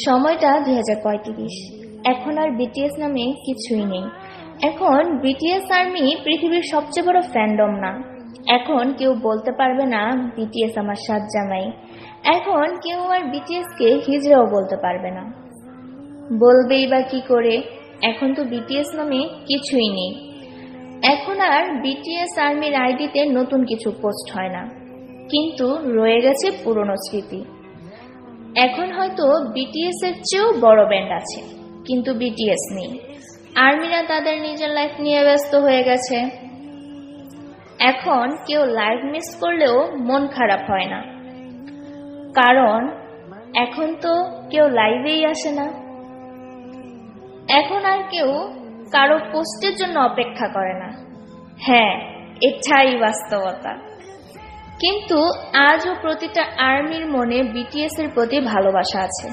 সময়টা 2035। এখন আর বিটিএস নামে কিছুই নেই। এখন বিটিএস আর্মি পৃথিবীর সবচেয়ে বড় ফ্যান্ডম না। এখন কেউ বলতে পারবে না বিটিএস আমার সাত জামাই। এখন কেউ আর বিটিএস কে হিজড়াও বলতে পারবে না। বলবেই বা কি করে? এখন তো বিটিএস নামে কিছুই নেই। এখন আর বিটিএস আর্মির আইডিতে নতুন কিছু পোস্ট হয় না, কিন্তু রয়ে গেছে পুরনো স্মৃতি। এখন হয়তো বিটিএস এর চেয়েও বড় ব্যান্ড আছে, কিন্তু বিটিএস নেই। আর্মিরা তাদের নিজের লাইফ নিয়ে ব্যস্ত হয়ে গেছে। এখন কেউ লাইভ মিস করলেও মন খারাপ হয় না, কারণ এখন তো কেউ লাইভেই আসে না। এখন আর কেউ কারো পোস্টের জন্য অপেক্ষা করে না। হ্যাঁ, এটাই বাস্তবতা। কিন্তু আজও প্রতিটা আর্মির মনে বিটিএস এর প্রতি ভালোবাসা আছে।